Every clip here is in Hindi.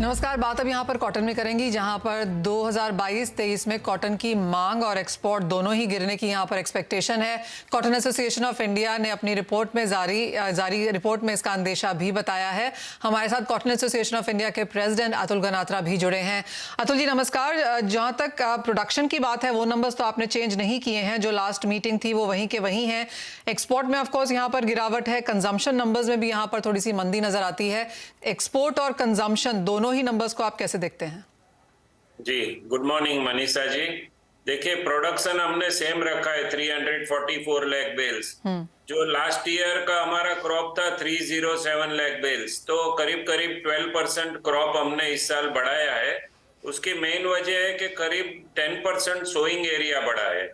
नमस्कार। बात अब यहाँ पर कॉटन में करेंगी, जहाँ पर 2022-23 में कॉटन की मांग और एक्सपोर्ट दोनों ही गिरने की यहाँ पर एक्सपेक्टेशन है। कॉटन एसोसिएशन ऑफ इंडिया ने अपनी रिपोर्ट में जारी रिपोर्ट में इसका अंदेशा भी बताया है। हमारे साथ कॉटन एसोसिएशन ऑफ इंडिया के प्रेसिडेंट अतुल गनात्रा भी जुड़े हैं। अतुल जी नमस्कार। जहाँ तक प्रोडक्शन की बात है वो नंबर्स तो आपने चेंज नहीं किए हैं, जो लास्ट मीटिंग थी वो वहीं के वहीं हैं। एक्सपोर्ट में ऑफकोर्स यहाँ पर गिरावट है, कंजम्पशन नंबर्स में भी यहाँ पर थोड़ी सी मंदी नजर आती है। एक्सपोर्ट और कंजम्पशन दोनों ही नंबर्स को आप कैसे देखते हैं? जी, गुड मॉर्निंग मनीषा जी। देखिए, प्रोडक्शन हमने सेम रखा है 344 लाख बेल्स। जो लास्ट ईयर का हमारा क्रॉप था 307 लाख बेल्स, तो करीब करीब 12% क्रॉप हमने इस साल बढ़ाया है। उसकी मेन वजह है कि करीब 10% सोइंग एरिया बढ़ा है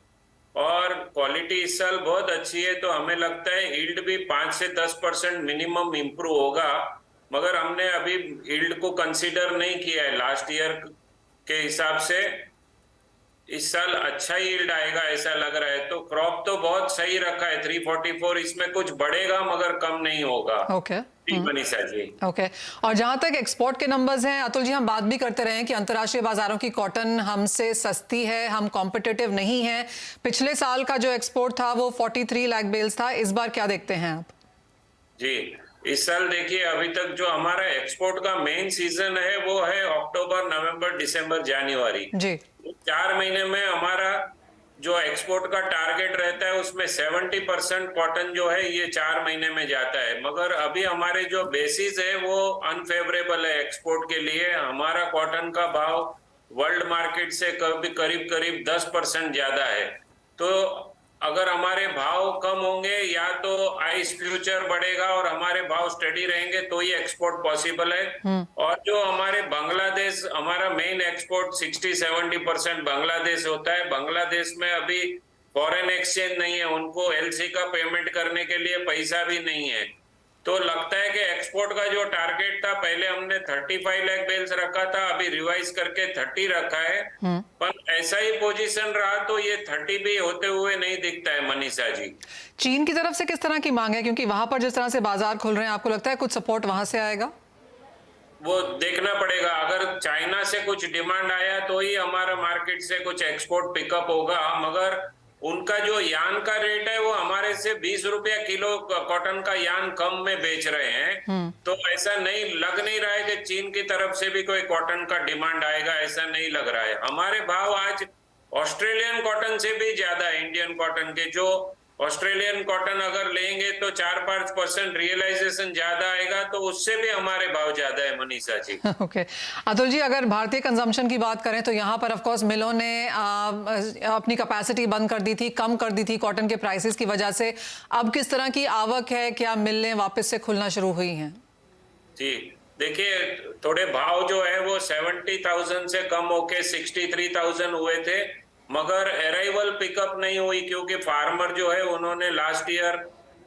और क्वालिटी इस साल बहुत अच्छी है, तो हमें लगता है यील्ड भी 5 से 10% मिनिमम इम्प्रूव होगा। मगर हमने अभी यील्ड को कंसीडर नहीं किया है। लास्ट ईयर के हिसाब से इस साल अच्छा यील्ड आएगा ऐसा लग रहा है। तो क्रॉप तो बहुत सही रखा है 344, इसमें कुछ बढ़ेगा मगर कम नहीं होगा। ओके मनीषा जी। ओके। और जहां तक एक्सपोर्ट के नंबर्स हैं अतुल जी, हम बात भी करते रहे हैं कि अंतर्राष्ट्रीय बाजारों की कॉटन हमसे सस्ती है, हम कॉम्पिटिटिव नहीं है। पिछले साल का जो एक्सपोर्ट था वो 43 लाख बेल्स था। इस बार क्या देखते हैं आप? जी, इस साल देखिए, अभी तक जो हमारा एक्सपोर्ट का मेन सीजन है वो है अक्टूबर, नवंबर, दिसंबर, जनवरी जी। 4 महीने में हमारा जो एक्सपोर्ट का टारगेट रहता है उसमें 70% कॉटन जो है ये 4 महीने में जाता है। मगर अभी हमारे जो बेसिस है वो अनफेवरेबल है एक्सपोर्ट के लिए। हमारा कॉटन का भाव वर्ल्ड मार्केट से करीब करीब 10% ज्यादा है। तो अगर हमारे भाव कम होंगे या तो आइस फ्यूचर बढ़ेगा और हमारे भाव स्टेडी रहेंगे तो ही एक्सपोर्ट पॉसिबल है। और जो हमारे बांग्लादेश, हमारा मेन एक्सपोर्ट 60-70% बांग्लादेश होता है। बांग्लादेश में अभी फॉरेन एक्सचेंज नहीं है, उनको एलसी का पेमेंट करने के लिए पैसा भी नहीं है। तो लगता है कि एक्सपोर्ट का जो टारगेट था, पहले हमने 35 लाख बेल्स रखा था, अभी रिवाइज करके 30 रखा है। पर ऐसा ही पोजीशन रहा तो ये 30 भी होते हुए नहीं दिखता है मनीषा जी। चीन की तरफ से किस तरह की मांग है, क्योंकि वहां पर जिस तरह से बाजार खुल रहे हैं, आपको लगता है कुछ सपोर्ट वहां से आएगा? वो देखना पड़ेगा। अगर चाइना से कुछ डिमांड आया तो ही हमारा मार्केट से कुछ एक्सपोर्ट पिकअप होगा। मगर उनका जो यान का रेट है वो हमारे से 20 रुपया किलो कॉटन का यान कम में बेच रहे हैं। तो ऐसा नहीं लग नहीं रहा है कि चीन की तरफ से भी कोई कॉटन का डिमांड आएगा, ऐसा नहीं लग रहा है। हमारे भाव आज ऑस्ट्रेलियन कॉटन से भी ज्यादा है। इंडियन कॉटन के जो ऑस्ट्रेलियन कॉटन अगर लेंगे तो 4-5% रियलाइजेशन ज्यादा आएगा, तो उससे भी हमारे भाव ज्यादा है मनीषा जी। ओके अतुल जी, अगर भारतीय कंजम्पशन की बात करें तो यहाँ पर ऑफ कोर्स मिलों ने अपनी कैपेसिटी बंद कर दी थी, कम कर दी थी कॉटन के प्राइसेस की वजह से। अब किस तरह की आवक है, क्या मिलें वापस से खुलना शुरू हुई हैं? जी देखिए, थोड़े भाव जो है वो 70,000 से कम होके 63,000 हुए थे, मगर अराइवल पिकअप नहीं हुई क्योंकि फार्मर जो है उन्होंने लास्ट ईयर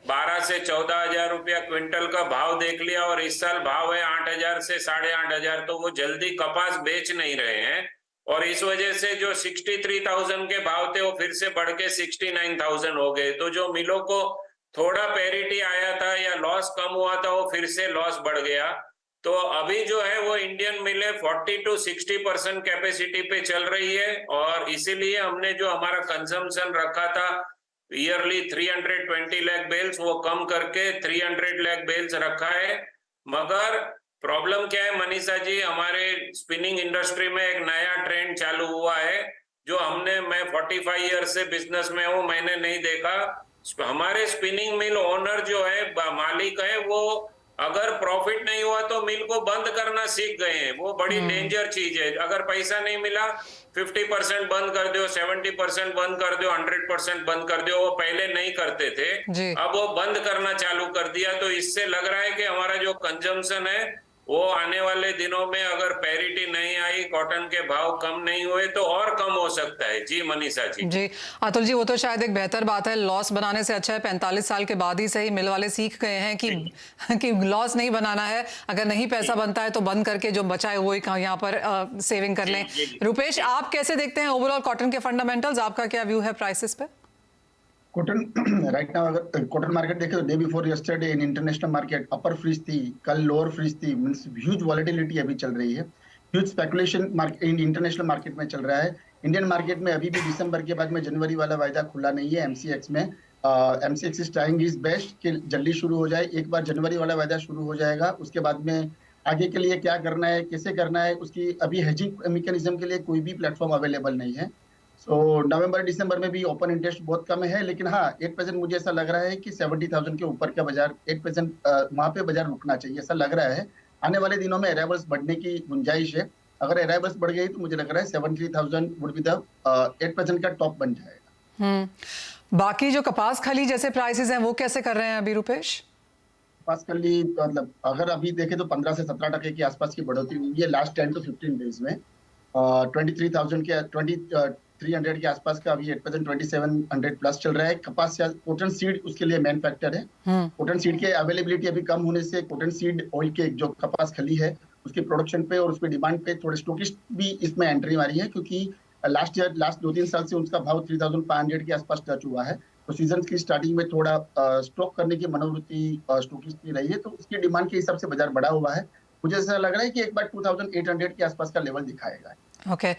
12 से 14,000 रुपया क्विंटल का भाव देख लिया और इस साल भाव है 8,000 से 8,500, तो वो जल्दी कपास बेच नहीं रहे हैं। और इस वजह से जो 63,000 के भाव थे वो फिर से बढ़ के 69,000 हो गए। तो जो मिलों को थोड़ा पैरिटी आया था या लॉस कम हुआ था वो फिर से लॉस बढ़ गया। तो अभी जो है वो इंडियन मिले 40-60% कैपेसिटी पे चल रही है और इसीलिए हमने जो हमारा कंजम्पशन रखा था ईयरली 320 लाख बेल्स वो कम करके 300 लाख बेल्स रखा है। मगर प्रॉब्लम क्या है मनीषा जी, हमारे स्पिनिंग इंडस्ट्री में एक नया ट्रेंड चालू हुआ है जो मैं 45 ईयर से बिजनेस में हूँ, मैंने नहीं देखा। हमारे स्पिनिंग मिल ओनर जो है, मालिक है, वो अगर प्रॉफिट नहीं हुआ तो मिल को बंद करना सीख गए हैं। वो बड़ी डेंजर चीज है। अगर पैसा नहीं मिला 50% बंद कर दो, 70% बंद कर दो, 100% बंद कर दो। वो पहले नहीं करते थे, अब वो बंद करना चालू कर दिया। तो इससे लग रहा है कि हमारा जो कंजम्पशन है वो आने वाले दिनों में अगर पैरिटी नहीं आई, कॉटन के भाव कम नहीं हुए तो और कम हो सकता है। जी मनीषा जी। जी अतुल जी, वो तो शायद एक बेहतर बात है। लॉस बनाने से अच्छा है 45 साल के बाद ही सही मिल वाले सीख गए हैं कि लॉस नहीं बनाना है। अगर नहीं पैसा बनता है तो बंद करके जो बचा है वो यहाँ पर सेविंग कर लें। रुपेश, आप कैसे देखते हैं ओवरऑल कॉटन के फंडामेंटल्स? आपका क्या व्यू है प्राइसेस पे? कॉटन राइट नाउ अगर कॉटन मार्केट देखें तो day before yesterday in international market upper freeze थी, कल लोअर फ्रीज थी, मींस ह्यूज वॉलेटिलिटी अभी चल रही है, huge speculation market in international market में चल रहा है। इंडियन मार्केट में अभी भी दिसंबर के बाद में जनवरी वाला वायदा खुला नहीं है एमसीएक्स में। MCX is trying is best कि जल्दी शुरू हो जाए। एक बार जनवरी वाला वायदा शुरू हो जाएगा, उसके बाद में आगे के लिए क्या करना है, कैसे करना है, उसकी अभी हेजिंग मैकेनिज्म के लिए कोई भी प्लेटफॉर्म अवेलेबल नहीं है। सो नवंबर दिसंबर में भी ओपन इंटरेस्ट बहुत कम है, लेकिन हाँ 8% मुझे ऐसा लग रहा है कि 70,000 के ऊपर का बाजार 8% वहां पे बाजार रुकना चाहिए, ऐसा लग रहा है। आने वाले दिनों में अराइवल्स बढ़ने की गुंजाइश है। अगर अराइवल्स बढ़ गई तो मुझे लग रहा है 73,000 वुड बी द 8% का टॉप बन जाएगा। बाकी जो कपास खली जैसे प्राइसेस हैं वो कैसे कर रहे हैं अभी रुपेश? कपास खली मतलब अगर अभी देखें तो 15 से 17% के आसपास की बढ़ोतरी हुई है लास्ट 10 to 15 डेज में। 23,000 के 2300 के आसपास का अभी 8% 2700 प्लस चल रहा है। कपास कॉटन सीड उसके लिए मेन फैक्टर है। कॉटन सीड के अवेलेबिलिटी अभी कम होने से कॉटन सीड ऑयल के जो कपास खली है उसकी प्रोडक्शन पे और उसकी डिमांड पे थोड़े स्टॉकिस्ट भी इसमें एंट्री मारी है, क्योंकि लास्ट 2-3 साल से उसका भाव 3,500 के आसपास टच हुआ है। तो सीजन की स्टार्टिंग में थोड़ा स्टॉक करने की मनोवृत्ति स्टॉकिस्ट की रही है, तो उसकी डिमांड के हिसाब से बाजार बढ़ा हुआ है। मुझे ऐसा लग रहा है कि एक बार 2,800 के आसपास का लेवल दिखाएगा। ओके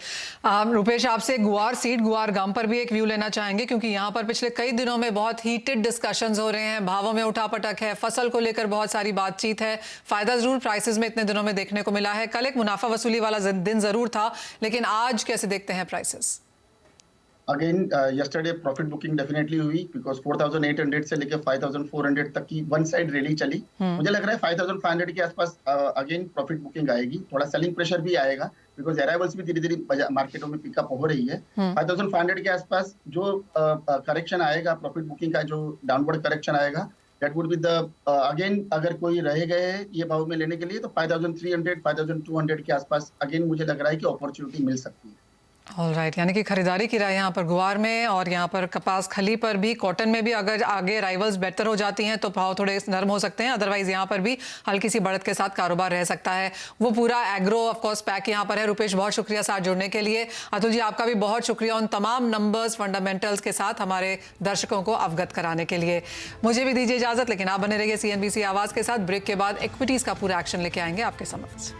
रुपेश, आपसे गुआर सीड गुआर गम पर भी एक व्यू लेना चाहेंगे, क्योंकि यहाँ पर पिछले कई दिनों में बहुत हीटेड डिस्कशंस हो रहे हैं, भावों में उठापटक है, फसल को लेकर बहुत सारी बातचीत है। फायदा जरूर प्राइसेस में इतने दिनों में देखने को मिला है, कल एक मुनाफा वसूली वाला दिन जरूर था, लेकिन आज कैसे देखते हैं prices? Again yesterday profit booking definitely हुई, बिकॉज 4,800 से लेकर 5,400 तक की वन साइड रैली चली। मुझे लग रहा है 5,500 के आसपास अगेन प्रॉफिट बुकिंग आएगी। थोड़ा सेलिंग प्रेशर भी आएगा, बिकॉज अराइवल्स भी धीरे धीरे मार्केटों में पिकअप हो रही है। 5,500 के आसपास जो करेक्शन आएगा, प्रॉफिट बुकिंग का जो डाउनवर्ड करेक्शन आएगा, that would be the again अगर कोई रह गए हैं ये भाव में लेने के लिए तो 5,300 5,200 के आसपास अगेन मुझे लग रहा है कि अपॉर्चुनिटी मिल सकती है। ऑलराइट, यानी कि खरीदारी की राय यहाँ पर गुआर में और यहाँ पर कपास खली पर भी, कॉटन में भी अगर आगे राइवल्स बेहतर हो जाती हैं तो भाव थोड़े नरम हो सकते हैं, अदरवाइज यहाँ पर भी हल्की सी बढ़त के साथ कारोबार रह सकता है। वो पूरा एग्रो ऑफ कोर्स पैक यहाँ पर है। रुपेश, बहुत शुक्रिया साथ जुड़ने के लिए। अतुल जी, आपका भी बहुत शुक्रिया उन तमाम नंबर्स फंडामेंटल्स के साथ हमारे दर्शकों को अवगत कराने के लिए। मुझे भी दीजिए इजाजत, लेकिन आप बने रहिए CNBC आवाज़ के साथ। ब्रेक के बाद इक्विटीज़ का पूरा एक्शन लेके आएंगे आपके समक्ष।